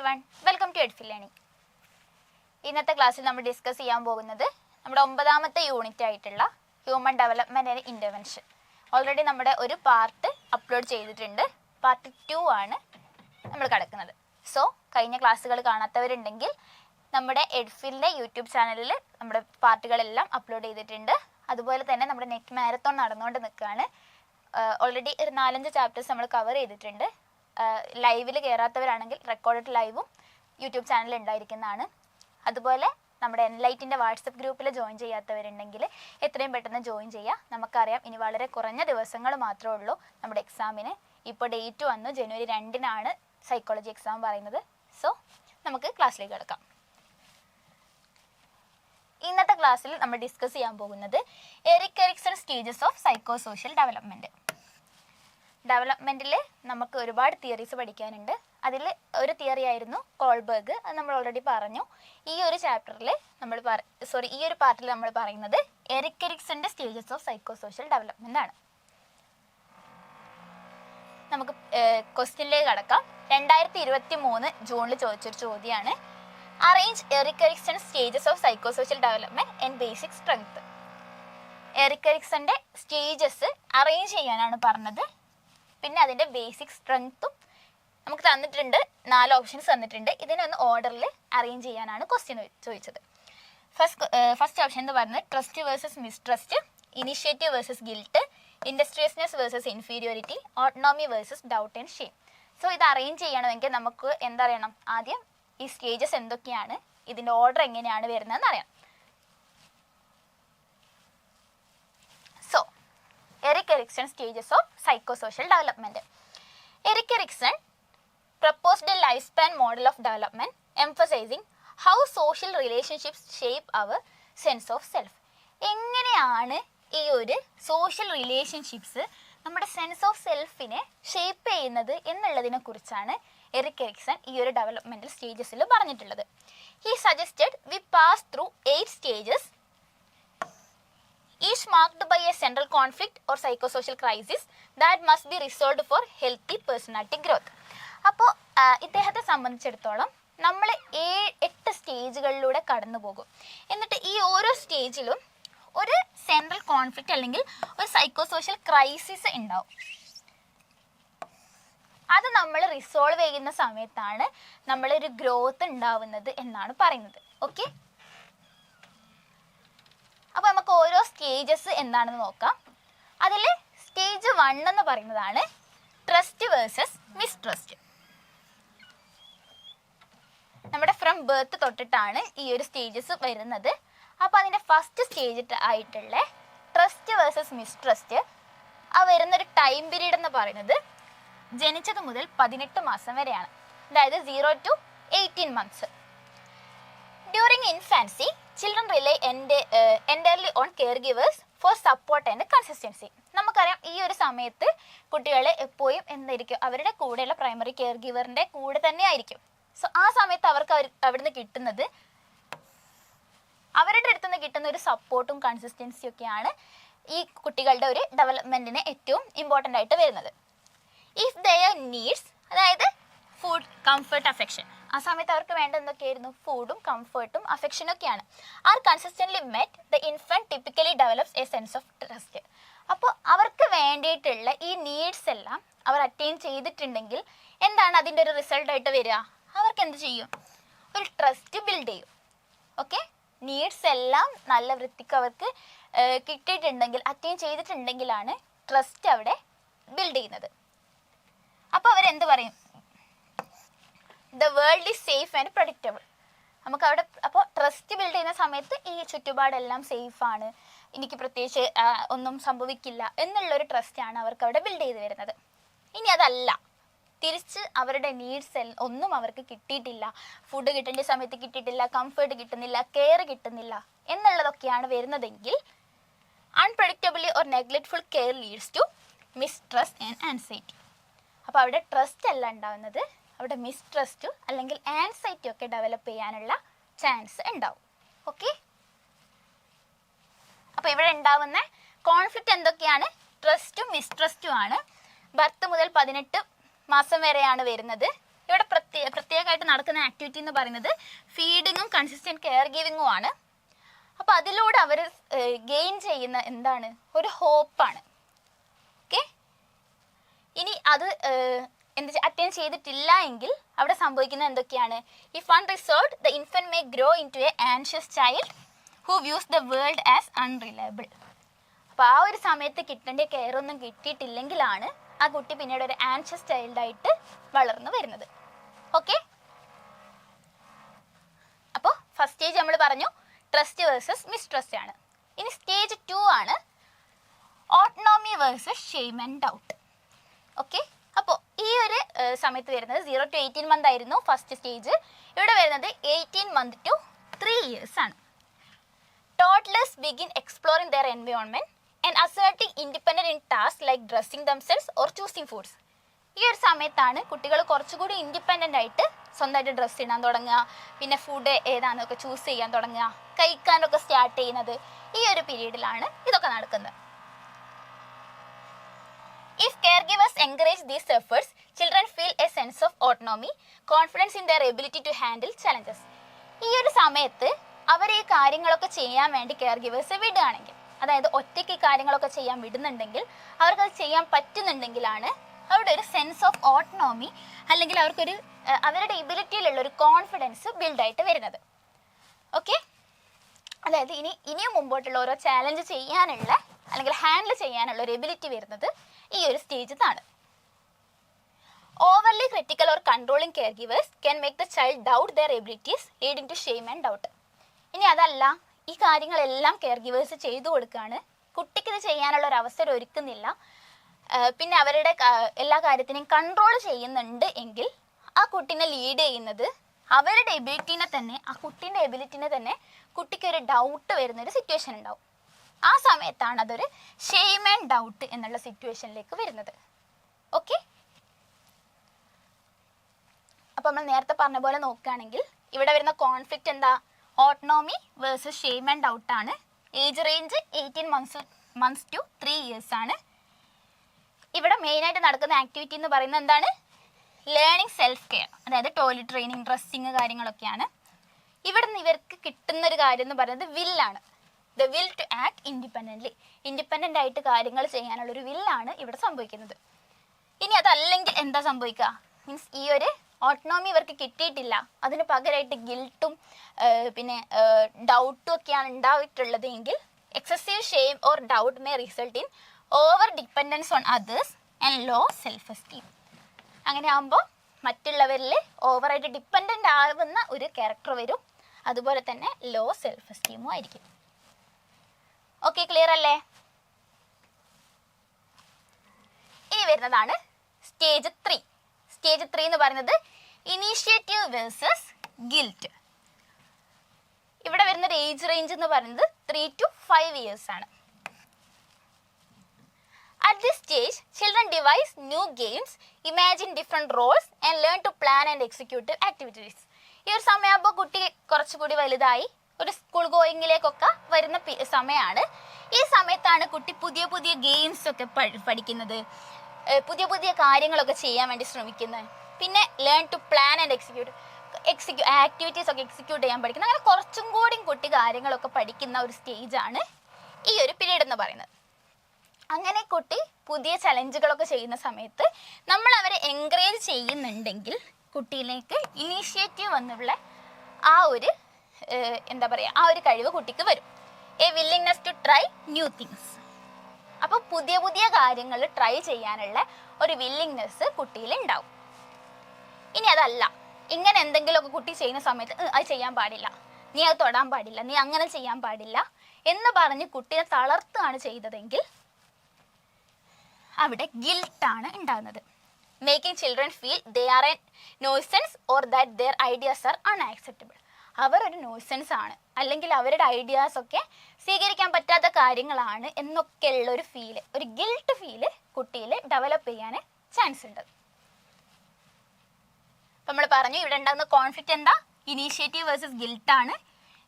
everyone, welcome to EDFIL learning. ഇന്നത്തെ ക്ലാസ്സിൽ നമ്മൾ ഡിസ്കസ് ചെയ്യാൻ പോകുന്നത് നമ്മുടെ 9ാമത്തെ യൂണിറ്റ് ആയിട്ടുള്ള human development and intervention. Already നമ്മുടെ ഒരു പാർട്ട് അപ്ലോഡ് ചെയ്തിട്ടുണ്ട്. പാർട്ട് 2 ആണ് നമ്മൾ കിടക്കുന്നത്. സോ കഴിഞ്ഞ ക്ലാസ്സുകൾ കാണാത്തവരുണ്ടെങ്കിൽ നമ്മുടെ EDFILന്റെ യൂട്യൂബ് ചാനലിൽ നമ്മുടെ പാർട്ടുകളെല്ലാം അപ്ലോഡ് ചെയ്തിട്ടുണ്ട്. അതുപോലെ തന്നെ നമ്മുടെ നെറ്റ് മാരത്തോൺ നടന്നുകൊണ്ട് നിൽക്കുകയാണ്. ഓൾറെഡി ഒരു 4-5 ചാപ്റ്റേഴ്സ് നമ്മൾ കവർ ചെയ്തിട്ടുണ്ട്. ലൈവിൽ കയറാത്തവരാണെങ്കിൽ റെക്കോർഡഡ് ലൈവും യൂട്യൂബ് ചാനലിൽ ഉണ്ടായിരിക്കുന്നതാണ്. അതുപോലെ നമ്മുടെ എൻലൈറ്റിൻ്റെ വാട്സപ്പ് ഗ്രൂപ്പിൽ ജോയിൻ ചെയ്യാത്തവരുണ്ടെങ്കിൽ എത്രയും പെട്ടെന്ന് ജോയിൻ ചെയ്യുക. നമുക്കറിയാം ഇനി വളരെ കുറഞ്ഞ ദിവസങ്ങൾ മാത്രമേ ഉള്ളൂ നമ്മുടെ എക്സാമിന്. ഇപ്പോൾ ഡേറ്റ് വന്നു, ജനുവരി 2-നാണ് സൈക്കോളജി എക്സാം പറയുന്നത്. സോ നമുക്ക് ക്ലാസ്സിലേക്ക് കിടക്കാം. ഇന്നത്തെ ക്ലാസ്സിൽ നമ്മൾ ഡിസ്കസ് ചെയ്യാൻ പോകുന്നത് Erik Erikson stages of psychosocial development. ഡെവലപ്മെൻറ്റിൽ നമുക്ക് ഒരുപാട് തിയറീസ് പഠിക്കാനുണ്ട്. അതിൽ ഒരു തിയറി ആയിരുന്നു കോൾബർഗ്, അത് നമ്മൾ ഓൾറെഡി പറഞ്ഞു. ഈ ഒരു ചാപ്റ്ററിൽ നമ്മൾ ഈ ഒരു പാർട്ടിൽ നമ്മൾ പറയുന്നത് എറിക് എറിക്സന്റെ stages of psychosocial development ആണ്. നമുക്ക് ക്വസ്റ്റ്യനിലേക്ക് കടക്കാം. 2023 ജൂണിൽ ചോദിച്ചൊരു ചോദ്യമാണ്, arrange Erik Erikson stages of psychosocial development and basic strength. Erik എറിക്സന്റെ സ്റ്റേജസ് അറേഞ്ച് ചെയ്യാനാണ് പറഞ്ഞത്. പിന്നെ അതിൻ്റെ ബേസിക് സ്ട്രെങ്ത്തും നമുക്ക് തന്നിട്ടുണ്ട്. 4 ഓപ്ഷൻസ് തന്നിട്ടുണ്ട്. ഇതിനൊന്ന് ഓർഡറിൽ അറേഞ്ച് ചെയ്യാനാണ് ക്വസ്റ്റ്യൻ ചോദിച്ചത്. ഫസ്റ്റ് ഓപ്ഷൻ എന്ന് പറയുന്നത് trust versus mistrust, initiative versus guilt, industriousness versus inferiority, autonomy versus doubt and shame. So ഇത് അറേഞ്ച് ചെയ്യണമെങ്കിൽ നമുക്ക് എന്തറിയണം? ആദ്യം ഈ സ്റ്റേജസ് എന്തൊക്കെയാണ്, ഇതിൻ്റെ ഓർഡർ എങ്ങനെയാണ് വരുന്നതെന്ന് അറിയാം. So Erik Erikson stages of psychosocial development. Erik Erikson proposed a lifespan model of development emphasizing how social relationships shape our sense of self. എങ്ങനെയാണ് ഈ ഒരു സോഷ്യൽ റിലേഷൻഷിപ്സ് നമ്മുടെ സെൻസ് ഓഫ് സെൽഫിനെ ഷേപ്പ് ചെയ്യുന്നത് എന്നുള്ളതിനെ കുറിച്ചാണ് എറിക് എറിക്സൺ ഈ ഒരു developmental സ്റ്റേജസിൽ പറഞ്ഞിട്ടുള്ളത്. He suggested V pass through 8 stages, each marked by a central conflict or psychosocial crisis that must be resolved for healthy personality growth. അപ്പോൾ ഇദ്ദേഹത്തെ സംബന്ധിച്ചിടത്തോളം നമ്മൾ 8 സ്റ്റേജുകളിലൂടെ കടന്നു പോകും. എന്നിട്ട് ഈ ഓരോ സ്റ്റേജിലും ഒരു സെൻട്രൽ കോൺഫ്ലിക്റ്റ് അല്ലെങ്കിൽ ഒരു സൈക്കോസോഷ്യൽ ക്രൈസിസ് ഉണ്ടാവും. അത് നമ്മൾ റിസോൾവ് ചെയ്യുന്ന സമയത്താണ് നമ്മളൊരു ഗ്രോത്ത് ഉണ്ടാവുന്നത് എന്നാണ് പറയുന്നത്. ഓക്കെ, അപ്പോൾ നമുക്ക് ഓരോ സ്റ്റേജസ് എന്താണെന്ന് നോക്കാം. അതിൽ സ്റ്റേജ് 1 എന്ന് പറയുന്നതാണ് ട്രസ്റ്റ് വേഴ്സസ് മിസ്ട്രസ്റ്റ്. നമ്മുടെ ഫ്രം ബർത്ത് തൊട്ടിട്ടാണ് ഈ ഒരു സ്റ്റേജസ് വരുന്നത്. അപ്പോൾ അതിൻ്റെ ഫസ്റ്റ് സ്റ്റേജ് ആയിട്ടുള്ള ട്രസ്റ്റ് വേഴ്സസ് മിസ്ട്രസ്റ്റ് ആ വരുന്നൊരു ടൈം പീരീഡ് എന്ന് പറയുന്നത് ജനിച്ചത് മുതൽ 18 മാസം വരെയാണ്. അതായത് 0 to 18 months. During infancy, children rely entirely on caregivers for support and consistency. നമുക്കറിയാം ഈ ഒരു സമയത്ത് കുട്ടികൾ എപ്പോഴും എന്തായിരിക്കും, അവരുടെ കൂടെയുള്ള പ്രൈമറി കെയർ ഗിവറിൻ്റെ കൂടെ തന്നെ ആയിരിക്കും. സോ ആ സമയത്ത് അവർക്ക് അവിടുന്ന് കിട്ടുന്നത്, അവരുടെ അടുത്തുനിന്ന് കിട്ടുന്ന ഒരു സപ്പോർട്ടും കൺസിസ്റ്റൻസിയും ഒക്കെയാണ് ഈ കുട്ടികളുടെ ഒരു ഡെവലപ്മെൻറ്റിന് ഏറ്റവും ഇമ്പോർട്ടൻ്റ് ആയിട്ട് വരുന്നത്. ഇഫ് ദെയർ നീഡ്സ്, അതായത് ഫുഡ്, കംഫർട്ട്, അഫെക്ഷൻ, ആ സമയത്ത് അവർക്ക് വേണ്ട എന്തൊക്കെയായിരുന്നു? ഫുഡും കംഫർട്ടും അഫെക്ഷനും ഒക്കെയാണ്. Are consistently met, the infant typically develops a sense of trust. അപ്പോൾ അവർക്ക് വേണ്ടിയിട്ടുള്ള ഈ നീഡ്സ് എല്ലാം അവർ അറ്റൈൻ ചെയ്തിട്ടുണ്ടെങ്കിൽ എന്താണ് അതിൻ്റെ ഒരു റിസൾട്ടായിട്ട് വരിക? അവർക്ക് എന്ത് ചെയ്യും? ഒരു ട്രസ്റ്റ് ബിൽഡ് ചെയ്യും. ഓക്കെ, നീഡ്സ് എല്ലാം നല്ല വൃത്തിക്ക് അവർക്ക് കിട്ടിയിട്ടുണ്ടെങ്കിൽ, അറ്റൈൻ ചെയ്തിട്ടുണ്ടെങ്കിലാണ് ട്രസ്റ്റ് അവിടെ ബിൽഡ് ചെയ്യുന്നത്. അപ്പോൾ അവരെന്ത് പറയും? The world is safe and predictable. നമുക്ക് അവിടെ അപ്പോൾ ട്രസ്റ്റ് ബിൽഡ് ചെയ്യുന്ന സമയത്ത് ഈ ചുറ്റുപാടെല്ലാം സേഫാണ്, എനിക്ക് പ്രത്യേകിച്ച് ഒന്നും സംഭവിക്കില്ല എന്നുള്ളൊരു ട്രസ്റ്റാണ് അവർക്ക് അവിടെ ബിൽഡ് ചെയ്ത് വരുന്നത്. ഇനി അതല്ല, തിരിച്ച് അവരുടെ നീഡ്സ് ഒന്നും അവർക്ക് കിട്ടിയിട്ടില്ല, ഫുഡ് കിട്ടേണ്ട സമയത്ത് കിട്ടിയിട്ടില്ല, കംഫർട്ട് കിട്ടുന്നില്ല, കെയർ കിട്ടുന്നില്ല എന്നുള്ളതൊക്കെയാണ് വരുന്നതെങ്കിൽ unpredictably or neglectful care leads to mistrust and anxiety. അപ്പോൾ അവിടെ ട്രസ്റ്റ് അല്ല ഉണ്ടാവുന്നത്, അവിടെ മിസ്ട്രസ്റ്റ് അല്ലെങ്കിൽ ആൻസൈറ്റി ഒക്കെ ഡെവലപ്പ് ചെയ്യാനുള്ള ചാൻസ് ഉണ്ടാവും. ഓക്കെ, അപ്പോൾ ഇവിടെ ഉണ്ടാവുന്ന കോൺഫ്ലിക്റ്റ് എന്തൊക്കെയാണ്? ട്രസ്റ്റും മിസ്ട്രസ്റ്റും ആണ്. ബർത്ത് മുതൽ 18 മാസം വരെയാണ് വരുന്നത്. ഇവിടെ പ്രത്യേകമായിട്ട് നടക്കുന്ന ആക്ടിവിറ്റി എന്ന് പറയുന്നത് ഫീഡിങ്ങും കൺസിസ്റ്റന്റ് കെയർ ഗിവിങ്ങും ആണ്. അപ്പോൾ അതിലൂടെ അവർ ഗെയിൻ ചെയ്യുന്ന എന്താണ്, ഒരു ഹോപ്പാണ്. ഓക്കെ, ഇനി അത് അറ്റൻഡ് ചെയ്തിട്ടില്ല എങ്കിൽ അവിടെ സംഭവിക്കുന്നത് എന്തൊക്കെയാണ്? If unreserved the infant may grow into a anxious child who views the world as unreliable. അപ്പോൾ ആ ഒരു സമയത്ത് കിട്ടേണ്ട കെയർ ഒന്നും കിട്ടിയിട്ടില്ലെങ്കിലാണ് ആ കുട്ടി പിന്നീട് ഒരു ആൻഷ്യസ് ചൈൽഡായിട്ട് വളർന്നു വരുന്നത്. ഓക്കെ, അപ്പോൾ ഫസ്റ്റ് സ്റ്റേജ് നമ്മൾ പറഞ്ഞു ട്രസ്റ്റ് വേഴ്സസ് മിസ്ട്രസ്റ്റ് ആണ്. ഇനി സ്റ്റേജ് 2 ആണ് autonomy versus shame and doubt. Okay, അപ്പോൾ ഈ ഒരു സമയത്ത് വരുന്നത് 0 to 18 month ആയിരുന്നു ഫസ്റ്റ് സ്റ്റേജ്. ഇവിടെ വരുന്നത് 18 month to 3 years ആണ്. Toddlers begin exploring their environment and asserting independence in tasks like dressing themselves or choosing foods. ഈ ഒരു സമയത്താണ് കുട്ടികൾ കുറച്ചുകൂടി ഇൻഡിപെൻഡൻ്റ് ആയിട്ട് സ്വന്തമായിട്ട് ഡ്രസ്സ് ഇടാൻ തുടങ്ങുക, പിന്നെ ഫുഡ് ഏതാണെന്നൊക്കെ ചൂസ് ചെയ്യാൻ തുടങ്ങുക, കഴിക്കാനൊക്കെ സ്റ്റാർട്ട് ചെയ്യുന്നത് ഈ ഒരു പീരീഡിലാണ് ഇതൊക്കെ നടക്കുന്നത്. If caregivers encourage these efforts, children feel a sense of autonomy, confidence in their ability to handle challenges. ഈ ഒരു സമയത്ത് അവർ ഈ കാര്യങ്ങളൊക്കെ ചെയ്യാൻ വേണ്ടി കെയർ ഗിവേഴ്സ് വിടുകയാണെങ്കിൽ, അതായത് ഒറ്റയ്ക്ക് ഈ കാര്യങ്ങളൊക്കെ ചെയ്യാൻ വിടുന്നുണ്ടെങ്കിൽ, അവർക്കത് ചെയ്യാൻ പറ്റുന്നുണ്ടെങ്കിലാണ് അവരുടെ ഒരു സെൻസ് ഓഫ് ഓട്ടോണോമി അല്ലെങ്കിൽ അവർക്കൊരു അവരുടെ എബിലിറ്റിയിലുള്ള ഒരു കോൺഫിഡൻസ് ബിൽഡായിട്ട് വരുന്നത്. ഓക്കെ, അതായത് ഇനിയും മുമ്പോട്ടുള്ള ഓരോ ചാലഞ്ച് ചെയ്യാനുള്ള അല്ലെങ്കിൽ ഹാൻഡിൽ ചെയ്യാനുള്ള ഒരു എബിലിറ്റി വരുന്നത് ഈ ഒരു സ്റ്റേജിലാണ്. Overly critical or controlling caregivers can make the child doubt their abilities leading to shame and doubt. ഇനി അതല്ല, ഈ കാര്യങ്ങളെല്ലാം കെയർ ഗിവേഴ്സ് ചെയ്തു കൊടുക്കുകയാണ്, കുട്ടിക്കിത് ചെയ്യാനുള്ള ഒരു അവസരം ഒരുക്കുന്നില്ല, പിന്നെ അവരുടെ എല്ലാ കാര്യത്തിനെയും കൺട്രോൾ ചെയ്യുന്നുണ്ട് എങ്കിൽ ആ കുട്ടീനെ ലീഡ് ചെയ്യുന്നത് അവരുടെ എബിലിറ്റീനെ തന്നെ, ആ കുട്ടീൻ്റെ എബിലിറ്റിനെ തന്നെ കുട്ടിക്കൊരു ഡൗട്ട് വരുന്നൊരു സിറ്റുവേഷൻ ഉണ്ടാവും. ആ സമയത്താണ് അതൊരു ഷെയിം ആൻഡ് ഡൗട്ട് എന്നുള്ള സിറ്റുവേഷനിലേക്ക് വരുന്നത്. ഓക്കെ, അപ്പോൾ നമ്മൾ നേരത്തെ പറഞ്ഞ പോലെ നോക്കുകയാണെങ്കിൽ ഇവിടെ വരുന്ന കോൺഫ്ലിക്റ്റ് എന്താ? Autonomy versus shame and doubt ആണ്. Age range 18 months to 3 years ആണ്. ഇവിടെ മെയിനായിട്ട് നടക്കുന്ന ആക്ടിവിറ്റി എന്ന് പറയുന്നത് എന്താണ്? ലേണിംഗ് സെൽഫ് കെയർ, അതായത് ടോയ്ലറ്റ് ട്രെയിനിങ്, ഡ്രസ്സിങ് കാര്യങ്ങളൊക്കെയാണ്. ഇവിടെ നിന്ന് ഇവർക്ക് കിട്ടുന്നൊരു കാര്യം എന്ന് പറയുന്നത് വില്ലാണ്. The will to act independently, independent ആയിട്ട് കാര്യങ്ങൾ ചെയ്യാനുള്ളൊരു വില്ലാണ് ഇവിടെ സംഭവിക്കുന്നത്. ഇനി അതല്ലെങ്കിൽ എന്താ സംഭവിക്കുക? മീൻസ് ഈ ഒരു ഓട്ടോണോമി ഇവർക്ക് കിട്ടിയിട്ടില്ല, അതിന് പകരമായിട്ട് ഗിൽട്ടും പിന്നെ ഡൗട്ടും ഒക്കെയാണ് ഉണ്ടായിട്ടുള്ളത് എങ്കിൽ excessive shame or doubt may result in over dependence on others and low self esteem. അങ്ങനെ ആകുമ്പോൾ മറ്റുള്ളവരിൽ ഓവറായിട്ട് ഡിപ്പെൻഡൻ്റ് ആവുന്ന ഒരു ക്യാരക്ടർ വരും, അതുപോലെ തന്നെ ലോ സെൽഫ് എസ്റ്റീമും ആയിരിക്കും. ഓക്കെ, ക്ലിയർ അല്ലേ? ഇനി വരുന്നതാണ് സ്റ്റേജ് 3. സ്റ്റേജ് 3 എന്ന് പറയുന്നത് ഇനീഷ്യേറ്റീവ് വേഴ്സസ് ഗിൽറ്റ്. ഇവിടെ വരുന്നൊരു ഏജ് റേഞ്ച് എന്ന് പറയുന്നത് 3 to 5 years ആണ്. At this stage, children devise new games, imagine different roles and learn to plan and execute activities. ഈ ഒരു സമയമാകുമ്പോൾ കുട്ടി കുറച്ചുകൂടി വലുതായി ഒരു സ്കൂൾ ഗോയിങ്ങിലേക്കൊക്കെ വരുന്ന സമയമാണ്. ഈ സമയത്താണ് കുട്ടി പുതിയ പുതിയ ഗെയിംസ് ഒക്കെ പഠിക്കുന്നത്, പുതിയ പുതിയ കാര്യങ്ങളൊക്കെ ചെയ്യാൻ വേണ്ടി ശ്രമിക്കുന്നത്, പിന്നെ learn to plan and execute activities ഒക്കെ എക്സിക്യൂട്ട് ചെയ്യാൻ പഠിക്കുന്നത്. അങ്ങനെ കുറച്ചും കൂടി കുട്ടി കാര്യങ്ങളൊക്കെ പഠിക്കുന്ന ഒരു സ്റ്റേജാണ് ഈ ഒരു പീരീഡ് എന്ന് പറയുന്നത്. അങ്ങനെ കുട്ടി പുതിയ ചലഞ്ചുകളൊക്കെ ചെയ്യുന്ന സമയത്ത് നമ്മൾ അവരെ എൻകറേജ് ചെയ്യുന്നുണ്ടെങ്കിൽ കുട്ടിയിലേക്ക് ഇനീഷ്യേറ്റീവ് എന്നുള്ള ആ ഒരു എന്താ പറയുക, ആ ഒരു കഴിവ് കുട്ടിക്ക് വരും. A willingness to try new things. അപ്പോൾ പുതിയ പുതിയ കാര്യങ്ങൾ ട്രൈ ചെയ്യാനുള്ള ഒരു വില്ലിങ്നെസ് കുട്ടിയിൽ ഉണ്ടാവും. ഇനി അതല്ല, ഇങ്ങനെ എന്തെങ്കിലുമൊക്കെ കുട്ടി ചെയ്യുന്ന സമയത്ത് അത് ചെയ്യാൻ പാടില്ല, നീ അത് തൊടാൻ പാടില്ല, നീ അങ്ങനെ ചെയ്യാൻ പാടില്ല എന്ന് പറഞ്ഞ് കുട്ടിയെ തളർത്തുകയാണ് ചെയ്തതെങ്കിൽ അവിടെ ഗിൽട്ടാണ് ഉണ്ടാകുന്നത്. Making children feel they are A nuisance or that there ideas R unacceptable. അവരൊരു നോയ്സൻസ് ആണ്, അല്ലെങ്കിൽ അവരുടെ ഐഡിയാസ് ഒക്കെ സ്വീകരിക്കാൻ പറ്റാത്ത കാര്യങ്ങളാണ് എന്നൊക്കെയുള്ള ഒരു ഫീല്, ഒരു ഗിൽട്ട് ഫീല് കുട്ടിയിൽ ഡെവലപ്പ് ചെയ്യാൻ ചാൻസ് ഉണ്ട്. അപ്പം നമ്മൾ പറഞ്ഞു ഇവിടെ ഉണ്ടാകുന്ന കോൺഫ്ലിക്റ്റ് എന്താ? ഇനീഷ്യേറ്റീവ് വേഴ്സസ് ഗിൽട്ടാണ്.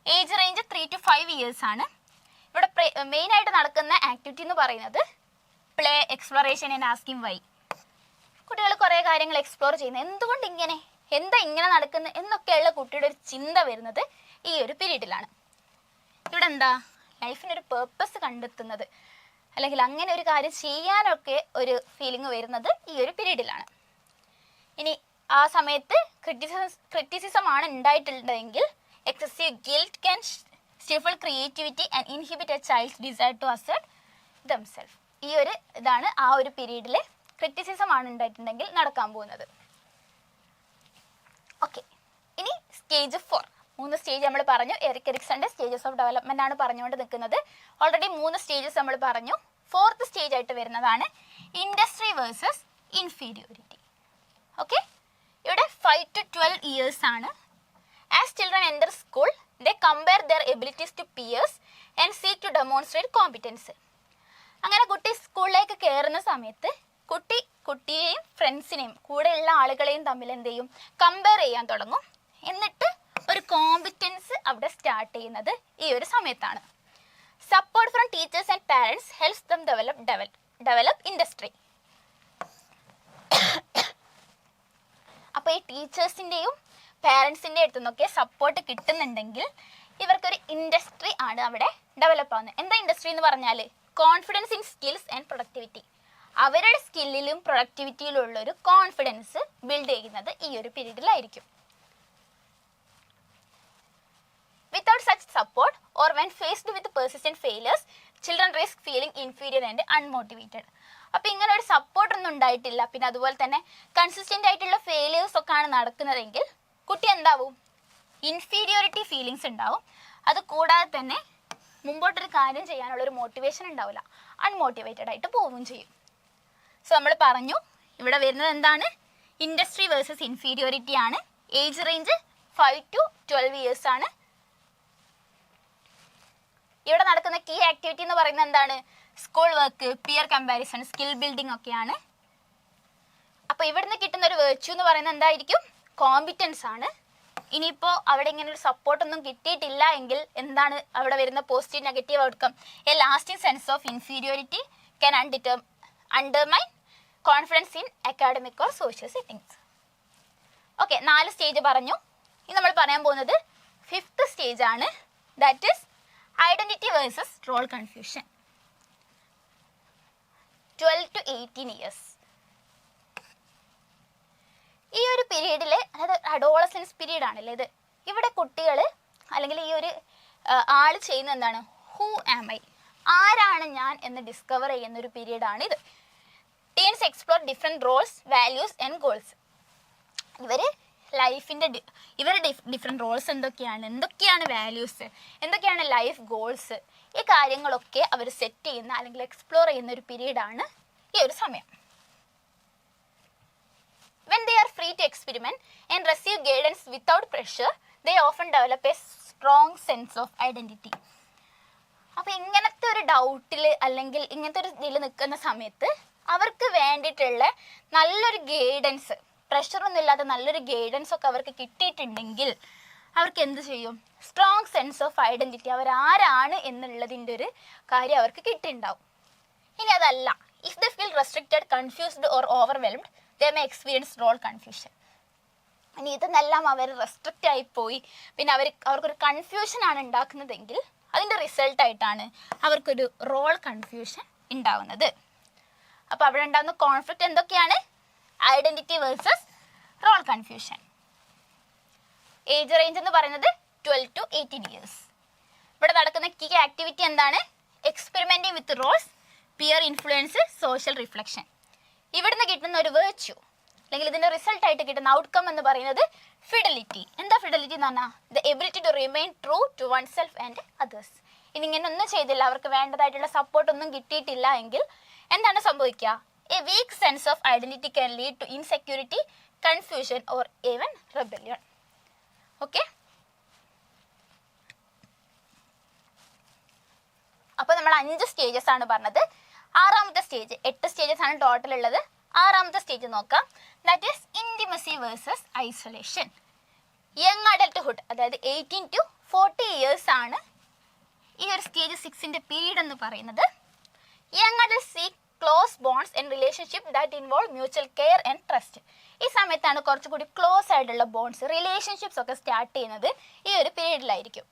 ഏജ് റേഞ്ച് 3 to 5 years ആണ്. ഇവിടെ മെയിനായിട്ട് നടക്കുന്ന ആക്ടിവിറ്റി എന്ന് പറയുന്നത് play, exploration and asking why. കുട്ടികൾ കുറേ കാര്യങ്ങൾ എക്സ്പ്ലോർ ചെയ്യുന്നത്, എന്തുകൊണ്ട് ഇങ്ങനെ, എന്താ ഇങ്ങനെ നടക്കുന്നത് എന്നൊക്കെയുള്ള കുട്ടിയുടെ ഒരു ചിന്ത വരുന്നത് ഈ ഒരു പീരീഡിലാണ്. ഇവിടെ എന്താ ലൈഫിനൊരു പേർപ്പസ് കണ്ടെത്തുന്നത് അല്ലെങ്കിൽ അങ്ങനെ ഒരു കാര്യം ചെയ്യാനൊക്കെ ഒരു ഫീലിംഗ് വരുന്നത് ഈ ഒരു പീരീഡിലാണ്. ഇനി ആ സമയത്ത് ക്രിറ്റിസിസം ആണ് ഉണ്ടായിട്ടുള്ളതെങ്കിൽ excessive guilt can stifle creativity and inhibit a child's desire to assert themselves. ഈ ഒരു ഇതാണ് ആ ഒരു പീരീഡിൽ ക്രിറ്റിസിസം ആണ് ഉണ്ടായിട്ടുണ്ടെങ്കിൽ നടക്കാൻ പോകുന്നത്. ഓക്കെ, ഇനി സ്റ്റേജ് 4. 3 സ്റ്റേജ് നമ്മൾ പറഞ്ഞു. എറിക് എറിക്സന്റെ സ്റ്റേജസ് ഓഫ് ഡെവലപ്മെന്റ് ആണ് പറഞ്ഞുകൊണ്ട് നിൽക്കുന്നത്. ഓൾറെഡി 3 സ്റ്റേജസ് നമ്മൾ പറഞ്ഞു. 4th സ്റ്റേജ് ആയിട്ട് വരുന്നതാണ് ഇൻഡസ്ട്രി വേഴ്സസ് ഇൻഫീരിയോറിറ്റി. ഓക്കെ, ഇവിടെ 5 to 12 ഇയേഴ്സ് ആണ്. As children enter school they compare their abilities to peers and seek to demonstrate competence. അങ്ങനെ കുട്ടി സ്കൂളിലേക്ക് കയറുന്ന സമയത്ത് കുട്ടിയെയും ഫ്രണ്ട്സിനെയും കൂടെയുള്ള ആളുകളെയും തമ്മിൽ എന്ത് ചെയ്യും, കമ്പയർ ചെയ്യാൻ തുടങ്ങും. എന്നിട്ട് ഒരു കോമ്പിറ്റൻസ് അവിടെ സ്റ്റാർട്ട് ചെയ്യുന്നത് ഈ ഒരു സമയത്താണ്. Support from teachers and parents helps dum develop industry. അപ്പോൾ ഈ ടീച്ചേഴ്സിൻ്റെയും പാരൻസിൻ്റെ അടുത്തു നിന്നൊക്കെ സപ്പോർട്ട് കിട്ടുന്നുണ്ടെങ്കിൽ ഇവർക്കൊരു ഇൻഡസ്ട്രി ആണ് അവിടെ ഡെവലപ്പ് ആവുന്നത്. എന്താ ഇൻഡസ്ട്രി എന്ന് പറഞ്ഞാൽ confidence in skills and productivity. അവരുടെ സ്കില്ലിലും പ്രൊഡക്ടിവിറ്റിയിലും ഉള്ളൊരു കോൺഫിഡൻസ് ബിൽഡ് ചെയ്യുന്നത് ഈ ഒരു പീരീഡിലായിരിക്കും. Without such support or when faced with persistent failures children risk feeling inferior and unmotivated. അപ്പോൾ ഇങ്ങനെ ഒരു സപ്പോർട്ടൊന്നും ഉണ്ടായിട്ടില്ല, പിന്നെ അതുപോലെ തന്നെ കൺസിസ്റ്റൻ്റ് ആയിട്ടുള്ള ഫെയിലേഴ്സ് ഒക്കെ ആണ് നടക്കുന്നതെങ്കിൽ കുട്ടി എന്താവും, ഇൻഫീരിയോറിറ്റി ഫീലിങ്സ് ഉണ്ടാവും. അത് കൂടാതെ തന്നെ മുമ്പോട്ടൊരു കാര്യം ചെയ്യാനുള്ളൊരു മോട്ടിവേഷൻ ഉണ്ടാവില്ല, അൺമോട്ടിവേറ്റഡ് ആയിട്ട് പോവുകയും ചെയ്യും. സോ നമ്മൾ പറഞ്ഞു ഇവിടെ വരുന്നത് എന്താണ്, ഇൻഡസ്ട്രി വേഴ്സസ് ഇൻഫീരിയോറിറ്റി ആണ്. ഏജ് റേഞ്ച് 5 to 12 ഇയേഴ്സ് ആണ്. ഇവിടെ നടക്കുന്ന കീ ആക്ടിവിറ്റി എന്ന് പറയുന്നത് എന്താണ്, school work, peer comparison, skill building ഒക്കെയാണ്. അപ്പോൾ ഇവിടുന്ന് കിട്ടുന്ന ഒരു വെർച്യൂ എന്ന് പറയുന്നത് എന്തായിരിക്കും, കോമ്പിറ്റൻസ് ആണ്. ഇനിയിപ്പോൾ അവിടെ ഇങ്ങനെ ഒരു സപ്പോർട്ടൊന്നും കിട്ടിയിട്ടില്ല എങ്കിൽ എന്താണ് അവിടെ വരുന്ന positive negative outcome, a lasting sense of inferiority can undermine confidence in academic or social settings. Okay, 4 stage പറഞ്ഞു. ഇനി നമ്മൾ പറയാൻ പോകുന്നത് 5th സ്റ്റേജ് ആണ്. That is identity versus role confusion. 12 to 18 years. ഈ ഒരു പീരീഡിൽ, അതായത് അഡോളസൻസ് പീരീഡ് ആണല്ലേ ഇത്, ഇവിടെ കുട്ടികൾ അല്ലെങ്കിൽ ഈ ഒരു ആൾ ചെയ്യുന്ന എന്താണ്, ഹൂ ആം ഐ, ആരാണ് ഞാൻ എന്ന് ഡിസ്കവർ ചെയ്യുന്ന ഒരു പീരീഡാണ് ഇത്. Teens explore different Rolls, values and goals. ഇവർ ലൈഫിൻ്റെ ഡിഫറെൻറ്റ് റോൾസ് എന്തൊക്കെയാണ് വാല്യൂസ്, എന്തൊക്കെയാണ് ലൈഫ് ഗോൾസ്, ഈ കാര്യങ്ങളൊക്കെ അവർ സെറ്റ് ചെയ്യുന്ന അല്ലെങ്കിൽ എക്സ്പ്ലോർ ചെയ്യുന്ന ഒരു പീരീഡാണ് ഈ ഒരു സമയം. When they are free to experiment and receive guidance without pressure, they often develop a strong sense of identity. അപ്പോൾ ഇങ്ങനത്തെ ഒരു ഡൗട്ടിൽ അല്ലെങ്കിൽ ഇങ്ങനത്തെ ഒരു ഇതിൽ നിൽക്കുന്ന സമയത്ത് അവർക്ക് വേണ്ടിയിട്ടുള്ള നല്ലൊരു ഗൈഡൻസ്, പ്രഷറൊന്നും ഇല്ലാത്ത നല്ലൊരു ഗൈഡൻസ് ഒക്കെ അവർക്ക് കിട്ടിയിട്ടുണ്ടെങ്കിൽ അവർക്ക് എന്ത് ചെയ്യും, സ്ട്രോങ് സെൻസ് ഓഫ് ഐഡൻറ്റിറ്റി, അവരാരാണ് എന്നുള്ളതിൻ്റെ ഒരു കാര്യം അവർക്ക് കിട്ടിയിട്ടുണ്ടാവും. ഇനി അതല്ല, if the feel restricted, confused or overwhelmed, they may experience role confusion. ഇനി ഇതെല്ലാം അവർ റെസ്ട്രിക്റ്റ് ആയിപ്പോയി, പിന്നെ അവർക്കൊരു കൺഫ്യൂഷൻ ആണ് ഉണ്ടാക്കുന്നതെങ്കിൽ അതിൻ്റെ റിസൾട്ടായിട്ടാണ് അവർക്കൊരു റോൾ കൺഫ്യൂഷൻ ഉണ്ടാവുന്നത്. അപ്പോൾ അവിടെ ഉണ്ടാകുന്ന കോൺഫ്ലിക്റ്റ് എന്തൊക്കെയാണ്, identity versus role confusion. Age range എന്ന് പറയുന്നത് 12 to 18 ഇയേഴ്സ്. ഇവിടെ നടക്കുന്ന കീ ആക്ടിവിറ്റി എന്താണ്, experimenting with roles, peer influence, social reflection. ഇവിടുന്ന് കിട്ടുന്ന ഒരു വേർച്യൂ അല്ലെങ്കിൽ ഇതിൻ്റെ റിസൾട്ടായിട്ട് കിട്ടുന്ന ഔട്ട്കം എന്ന് പറയുന്നത് ഫിഡലിറ്റി. എന്താ ഫിഡലിറ്റി എന്ന് പറഞ്ഞാൽ, the ability to remain true to one self and others. ഇനി ഇങ്ങനെ ഒന്നും ചെയ്തില്ല, അവർക്ക് വേണ്ടതായിട്ടുള്ള സപ്പോർട്ടൊന്നും കിട്ടിയിട്ടില്ല എങ്കിൽ എന്താണ് സംഭവിക്കുക, a weak sense of identity can lead to insecurity, confusion or even rebellion. Okay, അപ്പോൾ നമ്മൾ 5 സ്റ്റേജസ് ആണ് പറഞ്ഞത്. 6ാമത്തെ സ്റ്റേജ്, 8 സ്റ്റേജസ് ആണ് ടോട്ടൽ ഉള്ളത്. 6ാമത്തെ സ്റ്റേജ് നോക്കാം. That is intimacy versus isolation. Young adulthood, അതായത് 18 to 40 ഇയേഴ്സ് ആണ് ഈ ഒരു സ്റ്റേജ് 6ന്റെ പീരീഡ് എന്ന് പറയുന്നത്. Young adults seek close bonds and relationship that involve mutual care and trust. ഈ സമയത്താണ് കുറച്ചുകൂടി ക്ലോസ് ആയിട്ടുള്ള ബോൺഡ്സ്, റിലേഷൻഷിപ്സ് ഒക്കെ സ്റ്റാർട്ട് ചെയ്യുന്നത് ഈ ഒരു പീരീഡിലായിരിക്കും.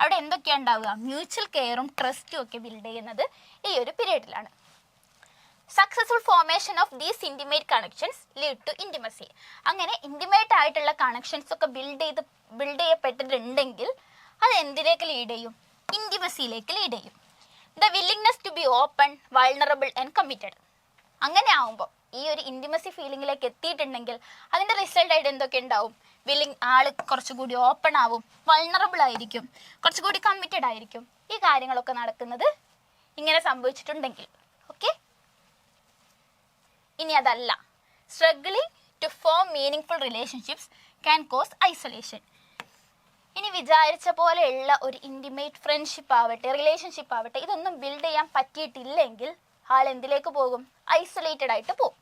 അവിടെ എന്തൊക്കെയാണ് ഉണ്ടാവുക? മ്യൂച്വൽ കെയറും ട്രസ്റ്റും ഒക്കെ ബിൽഡ് ചെയ്യുന്നത് ഈ ഒരു പീരീഡിലാണ്. Successful formation of these intimate connections lead to intimacy. അങ്ങനെ ഇൻറ്റിമേറ്റ് ആയിട്ടുള്ള കണക്ഷൻസ് ഒക്കെ ബിൽഡ് ചെയ്യപ്പെട്ടിട്ടുണ്ടെങ്കിൽ അത് എന്തിലേക്ക് ലീഡ് ചെയ്യും? ഇൻറ്റിമസിയിലേക്ക് ലീഡ് ചെയ്യും. The willingness to be open, vulnerable and committed. അങ്ങനെ ആവുമ്പോൾ ഈ ഒരു ഇൻറ്റിമസി ഫീലിംഗിലേക്ക് എത്തിയിട്ടുണ്ടെങ്കിൽ അതിൻ്റെ റിസൾട്ടായിട്ട് എന്തൊക്കെ ഉണ്ടാവും? ആൾ കുറച്ചുകൂടി ഓപ്പൺ ആവും, വൾണറബിൾ ആയിരിക്കും, കുറച്ചുകൂടി കമ്മിറ്റഡ് ആയിരിക്കും. ഈ കാര്യങ്ങളൊക്കെ നടക്കുന്നത് ഇങ്ങനെ സംഭവിച്ചിട്ടുണ്ടെങ്കിൽ. ഓക്കെ, ഇനി അതല്ല, struggling to form meaningful relationships can cause isolation. ഇനി വിചാരിച്ച പോലെയുള്ള ഒരു ഇൻറ്റിമേറ്റ് ഫ്രണ്ട്ഷിപ്പ് ആവട്ടെ, റിലേഷൻഷിപ്പ് ആവട്ടെ, ഇതൊന്നും ബിൽഡ് ചെയ്യാൻ പറ്റിയിട്ടില്ലെങ്കിൽ ആൾ എന്തിലേക്ക് പോകും? ഐസൊലേറ്റഡ് ആയിട്ട് പോകും.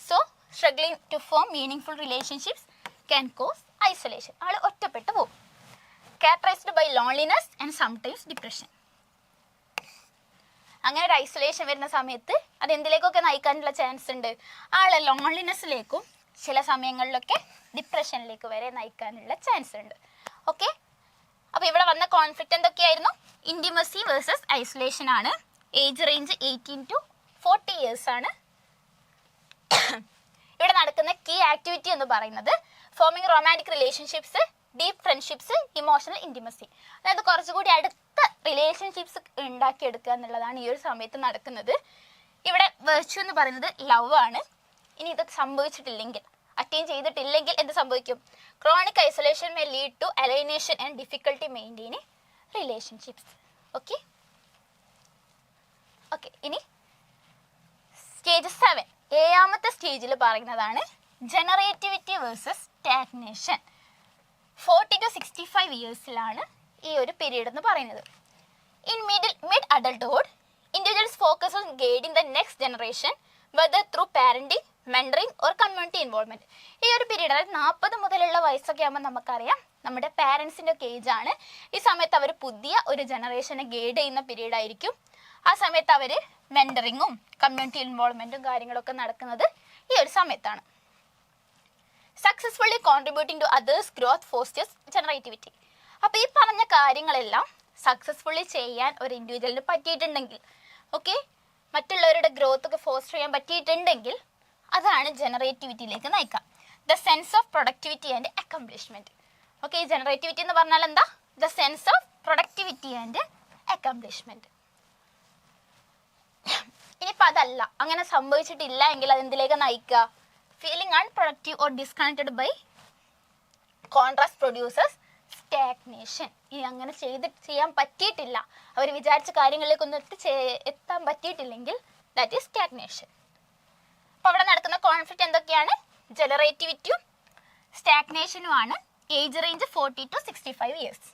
So struggling to form meaningful relationships can cause isolation. ആൾ ഒറ്റപ്പെട്ടു പോകും. Characterized by loneliness and sometimes depression. അങ്ങനെ ഒരു ഐസൊലേഷൻ വരുന്ന സമയത്ത് അത് എന്തിലേക്കൊക്കെ നയിക്കാനുള്ള ചാൻസ് ഉണ്ട്? ആളെ ലോൺലിനെസ്സിലേക്കും ചില സമയങ്ങളിലൊക്കെ ഡിപ്രഷനിലേക്ക് വരെ നയിക്കാനുള്ള ചാൻസ് ഉണ്ട്. ഓക്കെ, അപ്പോൾ ഇവിടെ വന്ന കോൺഫ്ലിക്റ്റ് എന്തൊക്കെയായിരുന്നു? ഇൻറ്റിമസി വേഴ്സസ് ഐസൊലേഷൻ ആണ്. ഏജ് റേഞ്ച് 18 to 40 ഇയേഴ്സ് ആണ്. ഇവിടെ നടക്കുന്ന കീ ആക്ടിവിറ്റി എന്ന് പറയുന്നത് forming romantic relationships, deep friendships, emotional intimacy. അതായത് കുറച്ചുകൂടി അടുത്ത റിലേഷൻഷിപ്സ് ഉണ്ടാക്കിയെടുക്കുക എന്നുള്ളതാണ് ഈ ഒരു സമയത്ത് നടക്കുന്നത്. ഇവിടെ വെർച്യു എന്ന് പറയുന്നത് ലവ് ആണ്. ഇനി ഇത് സംഭവിച്ചിട്ടില്ലെങ്കിൽ, അറ്റൈൻ ചെയ്തിട്ടില്ലെങ്കിൽ എന്ത് സംഭവിക്കും? Chronic isolation may lead to alienation and difficulty maintaining relationships. Okay okay ഇനി സ്റ്റേജ് 7, 7ാമത്തെ സ്റ്റേജിൽ പറയുന്നതാണ് ജനറേറ്റിവിറ്റി വേഴ്സസ് സ്റ്റാഗ്നേഷൻ. 40 to 65 ഇയേഴ്സിലാണ് ഈ ഒരു പീരീഡ് എന്ന് പറയുന്നത്. In mid adulthood individuals focus on guiding the next generation whether through parenting, mentoring or community involvement. ഈ ഒരു പീരീഡ്, അതായത് 40 മുതലുള്ള വയസ്സൊക്കെ ആകുമ്പോൾ നമുക്കറിയാം നമ്മുടെ പാരൻസിൻ്റെ ഒക്കെ ഏജാണ്. ഈ സമയത്ത് അവർ പുതിയ ഒരു ജനറേഷനെ ഗൈഡ് ചെയ്യുന്ന പീരീഡ് ആയിരിക്കും. ആ സമയത്ത് അവർ മെൻറ്ററിങ്ങും കമ്മ്യൂണിറ്റി ഇൻവോൾവ്മെൻറ്റും കാര്യങ്ങളൊക്കെ നടക്കുന്നത് ഈ ഒരു സമയത്താണ്. Successfully contributing to others growth fosters generativity. അപ്പോൾ ഈ പറഞ്ഞ കാര്യങ്ങളെല്ലാം സക്സസ്ഫുള്ളി ചെയ്യാൻ ഒരു ഇൻഡിവിജ്വലിന് പറ്റിയിട്ടുണ്ടെങ്കിൽ, ഓക്കെ, മറ്റുള്ളവരുടെ ഗ്രോത്ത് ഒക്കെ ഫോസ്റ്റർ ചെയ്യാൻ പറ്റിയിട്ടുണ്ടെങ്കിൽ അതാണ് ജനറേറ്റിവിറ്റിയിലേക്ക് നയിക്കുക. The sense of productivity and accomplishment. Okay, ഈ ജനറേറ്റിവിറ്റി എന്ന് പറഞ്ഞാൽ എന്താ? The sense of productivity and accomplishment. ഇനിയിപ്പോൾ അതല്ല, അങ്ങനെ സംഭവിച്ചിട്ടില്ല എങ്കിൽ അതെന്തിലേക്ക് നയിക്കുക? Feeling unproductive or disconnected by contrast produces stagnation. ഇനി അങ്ങനെ ചെയ്യാൻ പറ്റിയിട്ടില്ല, അവർ വിചാരിച്ച കാര്യങ്ങളിലേക്കൊന്നും എത്താൻ പറ്റിയിട്ടില്ലെങ്കിൽ ദാറ്റ് ഈസ് സ്റ്റാഗ്നേഷൻ. അപ്പോൾ അവിടെ നടക്കുന്ന കോൺഫ്ലിക്റ്റ് എന്തൊക്കെയാണ്? ജനറേറ്റിവിറ്റിയും സ്റ്റാഗ്നേഷനുമാണ്. Age range 40 to 65 years.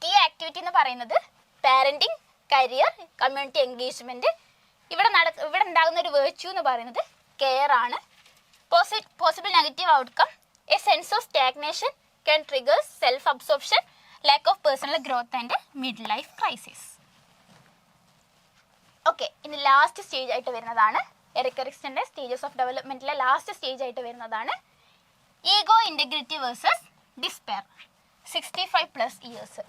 Key activity എന്ന് പറയുന്നത് പാരന്റിങ്, കരിയർ, കമ്മ്യൂണിറ്റി എൻഗേജ്മെൻറ്റ്. ഇവിടെ ഉണ്ടാകുന്ന ഒരു വേർച്യു എന്ന് പറയുന്നത് കെയർ ആണ്. Possible negative outcome, a sense of stagnation can trigger self absorption, lack of personal growth and mid life crisis. Okay, ഇനി last stage ആയിട്ട് വരുന്നതാണ് എറിക് എറിക്സന്റെ സ്റ്റേജസ് ഓഫ് ഡെവലപ്മെൻറ്റിലെ ലാസ്റ്റ് സ്റ്റേജ് ആയിട്ട് വരുന്നതാണ് ego integrity versus despair. 65+ years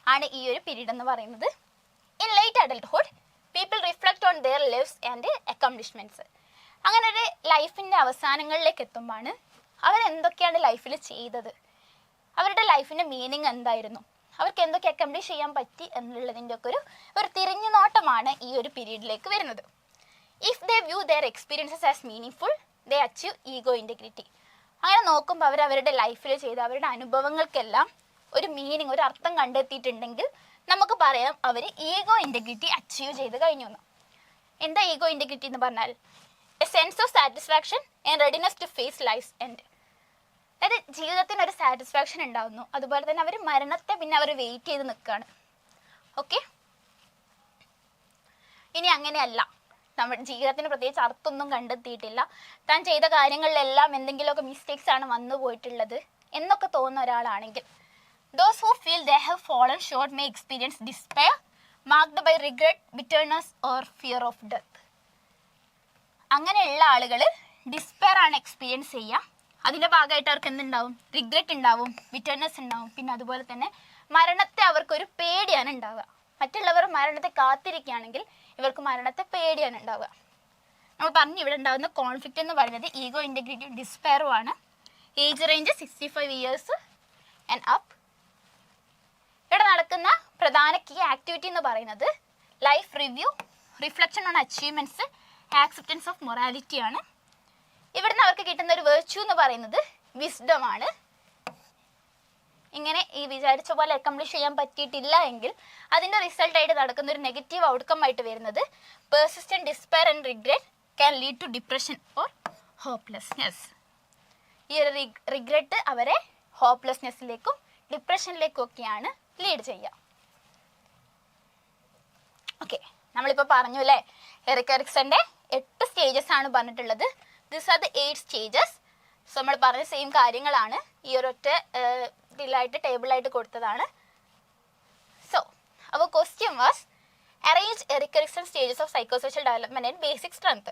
ആണ് ഈ ഒരു പീരീഡ് എന്ന് പറയുന്നത്. In late adulthood people reflect on their lives and accomplishments. അങ്ങനെ ഒരു ലൈഫിൻ്റെ അവസാനങ്ങളിലേക്ക് എത്തുമ്പോഴാണ് അവരെന്തൊക്കെയാണ് ലൈഫിൽ ചെയ്തത്, അവരുടെ ലൈഫിൻ്റെ മീനിങ് എന്തായിരുന്നു, അവർക്ക് എന്തൊക്കെ അക്കംപ്ലിഷ് ചെയ്യാൻ പറ്റി എന്നുള്ളതിൻ്റെ ഒക്കെ ഒരു തിരിഞ്ഞു നോട്ടമാണ് ഈ ഒരു പീരീഡിലേക്ക് വരുന്നത്. If they view their experiences as meaningful they achieve ego integrity. അങ്ങനെ നോക്കുമ്പോൾ അവരുടെ ലൈഫിൽ ചെയ്ത അവരുടെ അനുഭവങ്ങൾക്കെല്ലാം ഒരു മീനിങ്, ഒരു അർത്ഥം കണ്ടെത്തിയിട്ടുണ്ടെങ്കിൽ നമുക്ക് പറയാം അവർ ഈഗോ ഇൻറ്റഗ്രിറ്റി അച്ചീവ് ചെയ്ത് കഴിഞ്ഞു എന്ന്. എന്താ ഈഗോ ഇൻറ്റഗ്രിറ്റി എന്ന് പറഞ്ഞാൽ? A sense of satisfaction and readiness to face life end. അതായത് ജീവിതത്തിന് ഒരു സാറ്റിസ്ഫാക്ഷൻ ഉണ്ടാകുന്നു, അതുപോലെ തന്നെ അവർ മരണത്തെ പിന്നെ അവർ വെയിറ്റ് ചെയ്ത് നിൽക്കുകയാണ്. ഓക്കെ, ഇനി അങ്ങനെയല്ല, നമ്മുടെ ജീവിതത്തിന് പ്രത്യേകിച്ച് അർത്ഥമൊന്നും കണ്ടെത്തിയിട്ടില്ല, താൻ ചെയ്ത കാര്യങ്ങളിലെല്ലാം എന്തെങ്കിലുമൊക്കെ മിസ്റ്റേക്സ് ആണ് വന്നു പോയിട്ടുള്ളത് എന്നൊക്കെ തോന്നുന്ന ഒരാളാണെങ്കിൽ, those who feel they have fallen short may experience despair, marked by regret, bitterness or fear of death. അങ്ങനെയുള്ള ആളുകൾ ഡിസ്പെയർ ആണ് എക്സ്പീരിയൻസ് ചെയ്യുക. അതിൻ്റെ ഭാഗമായിട്ട് അവർക്ക് എന്തുണ്ടാവും? റിഗ്രറ്റ് ഉണ്ടാവും, ബിറ്റർനെസ് ഉണ്ടാവും. പിന്നെ അതുപോലെ തന്നെ മരണത്തെ അവർക്കൊരു പേടിയാണ് ഉണ്ടാവുക. മറ്റുള്ളവർ മരണത്തെ കാത്തിരിക്കുകയാണെങ്കിൽ ഇവർക്ക് മരണത്തെ പേടിയാണ് ഉണ്ടാവുക. നമ്മൾ പറഞ്ഞു ഇവിടെ ഉണ്ടാകുന്ന കോൺഫ്ലിക്റ്റ് എന്ന് പറയുന്നത് ഈഗോ, ഇൻറ്റഗ്രിറ്റി, ഡിസ്പെയറും ആണ്. Age range 65 years and up. ഇവിടെ നടക്കുന്ന പ്രധാന കീ ആക്ടിവിറ്റി എന്ന് പറയുന്നത് life review, reflection on achievements, acceptance of morality ആണ്. ഇവിടുന്ന് അവർക്ക് കിട്ടുന്ന ഒരു വെർച്യൂ എന്ന് പറയുന്നത് വിസ്ഡം ആണ്. ഇങ്ങനെ ഈ വിചാരിച്ച പോലെ അക്കംപ്ലിഷ് ചെയ്യാൻ പറ്റിയിട്ടില്ല എങ്കിൽ അതിൻ്റെ റിസൾട്ടായിട്ട് നടക്കുന്ന ഒരു നെഗറ്റീവ് ഔട്ട്കം ആയിട്ട് വരുന്നത് persistent despair and regret can lead to depression or hopelessness. ഈ ഒരു റിഗ്രറ്റ് അവരെ ഹോപ്പ്ലെസ്നെസ്സിലേക്കും ഡിപ്രഷനിലേക്കും ഒക്കെയാണ് ലീഡ് ചെയ്യുക. ഓക്കെ, നമ്മളിപ്പോൾ പറഞ്ഞു അല്ലേ, എറിക് എറിക്സന്റെ 8 സ്റ്റേജസ് ആണ് പറഞ്ഞിട്ടുള്ളത്. This are the 8 stages. So നമ്മൾ പറഞ്ഞ സെയിം കാര്യങ്ങളാണ് ഈ ഒരൊറ്റ ഇതിലായിട്ട് ടേബിളായിട്ട് കൊടുത്തതാണ്. So our question was arrange Erik Erikson stages of psychosocial development and basic strength.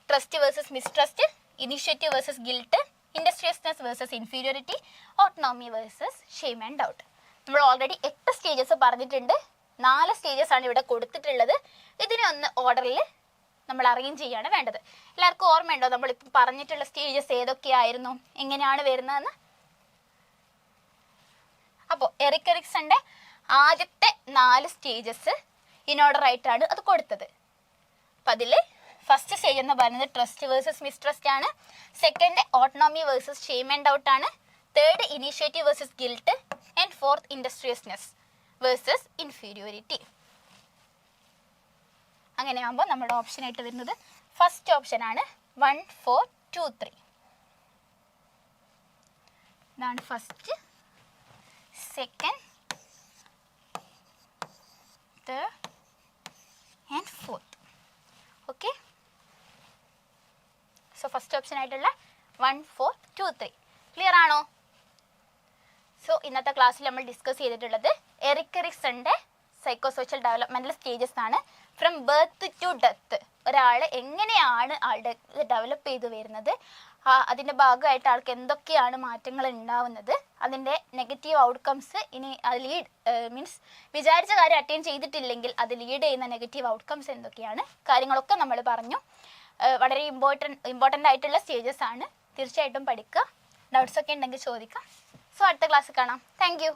Trust versus mistrust, initiative versus guilt, industriousness versus inferiority, autonomy versus shame and doubt. നമ്മൾ already 8 stages പറഞ്ഞിട്ടുണ്ട്. 4 stages ആണ് ഇവിടെ കൊടുത്തിട്ടുള്ളത്. ഇതിനെ ഒന്ന് ഓർഡറിൽ നമ്മൾ arrange ചെയ്യാണ് വേണ്ടത്. എല്ലാവർക്കും ഓർമ്മയുണ്ടോ നമ്മളിപ്പോൾ പറഞ്ഞിട്ടുള്ള സ്റ്റേജസ് ഏതൊക്കെയായിരുന്നു, എങ്ങനെയാണ് വരുന്നതെന്ന്? അപ്പോൾ എറിക് എറിക്സന്റെ ആദ്യത്തെ 4 സ്റ്റേജസ് ഇൻ ഓർഡർ ആയിട്ടാണ് അത് കൊടുത്തത്. അപ്പം അതിൽ ഫസ്റ്റ് സ്റ്റേജ് എന്ന് പറയുന്നത് ട്രസ്റ്റ് വേഴ്സസ് മിസ്ട്രസ്റ്റ് ആണ്. Second autonomy versus shame and doubt ആണ്. Third initiative versus guilt and fourth industriousness versus inferiority. അങ്ങനെയാകുമ്പോൾ നമ്മുടെ ഓപ്ഷൻ ആയിട്ട് വരുന്നത് ഫസ്റ്റ് ഓപ്ഷൻ ആണ് 1, 4, 2, 3. ഇതാണ് first, second, third and fourth. Okay, so first option ആയിട്ടുള്ള 1, 4, 2, 3 ക്ലിയർ ആണോ? സോ ഇന്നത്തെ ക്ലാസ്സിൽ നമ്മൾ ഡിസ്കസ് ചെയ്തിട്ടുള്ളത് എറിക് എറിക്സന്റെ സൈക്കോസോഷ്യൽ ഡെവലപ്മെന്റൽ സ്റ്റേജസ് ആണ്. ഫ്രം ബർത്ത് ടു ഡെത്ത് ഒരാൾ എങ്ങനെയാണ് ആളുടെ ഡെവലപ്പ് ചെയ്തു വരുന്നത്, അതിൻ്റെ ഭാഗമായിട്ട് ആൾക്ക് എന്തൊക്കെയാണ് മാറ്റങ്ങൾ ഉണ്ടാവുന്നത്, അതിൻ്റെ നെഗറ്റീവ് ഔട്ട്കംസ്, ഇനി അത് മീൻസ് വിചാരിച്ച കാര്യം അറ്റൈൻ ചെയ്തിട്ടില്ലെങ്കിൽ അത് ലീഡ് ചെയ്യുന്ന നെഗറ്റീവ് ഔട്ട്കംസ് എന്തൊക്കെയാണ്, കാര്യങ്ങളൊക്കെ നമ്മൾ പറഞ്ഞു. വളരെ ഇമ്പോർട്ടൻ്റ് ആയിട്ടുള്ള സ്റ്റേജസ് ആണ്. തീർച്ചയായിട്ടും പഠിക്കുക. ഡൗട്ട്സ് ഒക്കെ ഉണ്ടെങ്കിൽ ചോദിക്കാം. സോ അടുത്ത ക്ലാസ്സിൽ കാണാം. Thank you.